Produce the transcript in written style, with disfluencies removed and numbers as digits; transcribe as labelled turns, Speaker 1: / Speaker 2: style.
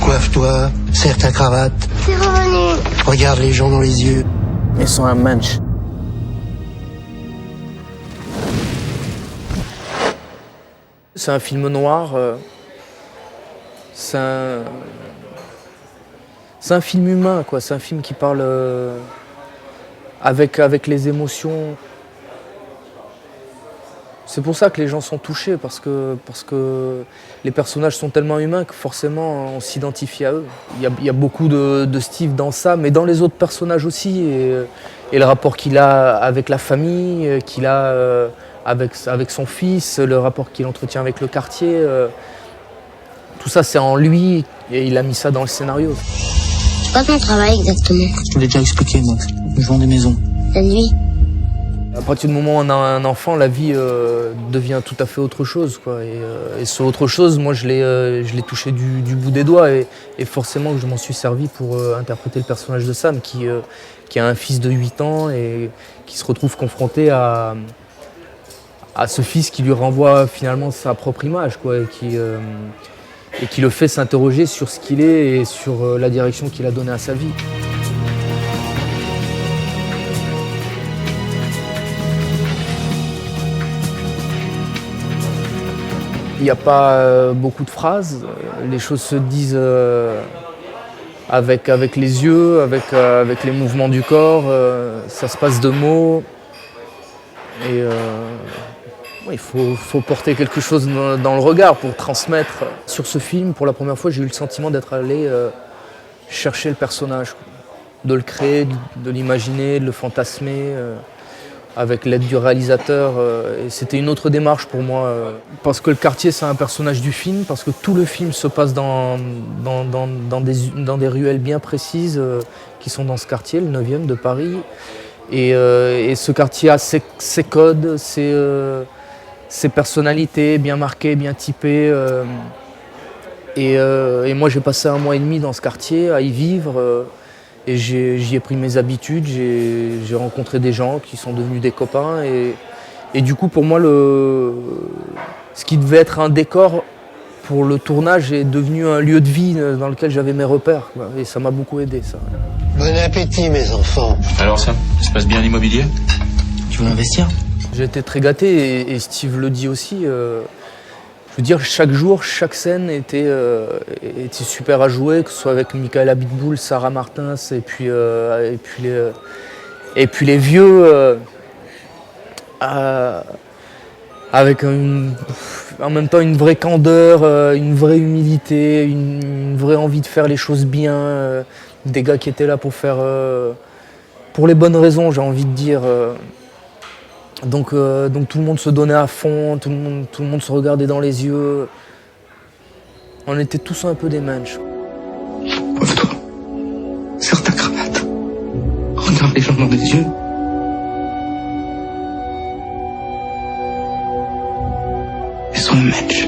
Speaker 1: Coiffe-toi, serre ta cravate.
Speaker 2: C'est revenu.
Speaker 1: Regarde les gens dans les yeux.
Speaker 3: Ils sont un mensch. C'est un film noir. C'est un film humain, quoi. C'est un film qui parle avec les émotions. C'est pour ça que les gens sont touchés, parce que les personnages sont tellement humains que forcément on s'identifie à eux. Il y a beaucoup de Steve dans ça, mais dans les autres personnages aussi. Et le rapport qu'il a avec la famille, qu'il a avec son fils, le rapport qu'il entretient avec le quartier. Tout ça c'est en lui et il a mis ça dans le scénario.
Speaker 2: C'est quoi ton travail exactement?
Speaker 1: Je te l'ai déjà expliqué, moi. Je vends des maisons.
Speaker 2: La nuit?
Speaker 3: À partir du moment où on a un enfant, la vie devient tout à fait autre chose, quoi. Et ce autre chose, moi, je l'ai touché du bout des doigts. Et forcément, je m'en suis servi pour interpréter le personnage de Sam, qui a un fils de 8 ans et qui se retrouve confronté à ce fils qui lui renvoie finalement sa propre image, quoi, et qui le fait s'interroger sur ce qu'il est et sur la direction qu'il a donnée à sa vie. Il n'y a pas beaucoup de phrases, les choses se disent avec les yeux, avec les mouvements du corps, ça se passe de mots. Et il faut porter quelque chose dans le regard pour transmettre. Sur ce film, pour la première fois, j'ai eu le sentiment d'être allé chercher le personnage, de le créer, de l'imaginer, de le fantasmer. Avec l'aide du réalisateur, et c'était une autre démarche pour moi. Parce que le quartier, c'est un personnage du film, parce que tout le film se passe dans des ruelles bien précises qui sont dans ce quartier, le 9e de Paris. Et ce quartier a ses codes, ses personnalités bien marquées, bien typées. Et moi, j'ai passé 1 mois et demi dans ce quartier à y vivre. Et j'y ai pris mes habitudes, j'ai rencontré des gens qui sont devenus des copains. Et du coup, pour moi, ce qui devait être un décor pour le tournage est devenu un lieu de vie dans lequel j'avais mes repères, quoi. Et ça m'a beaucoup aidé, ça.
Speaker 1: Bon appétit, mes enfants.
Speaker 4: Alors ça se passe bien l'immobilier?
Speaker 1: Tu veux investir?
Speaker 3: J'ai été très gâté et Steve le dit aussi. Je veux dire, chaque jour, chaque scène était super à jouer, que ce soit avec Michael Abitboul, Sarah Martins et puis les vieux, avec en même temps une vraie candeur, une vraie humilité, une vraie envie de faire les choses bien, des gars qui étaient là pour faire pour les bonnes raisons, j'ai envie de dire. Donc tout le monde se donnait à fond, tout le monde se regardait dans les yeux. On était tous un peu des mensch.
Speaker 1: Coiffe-toi, serre ta cravate. Regarde les gens dans les yeux. Ils sont un mensch.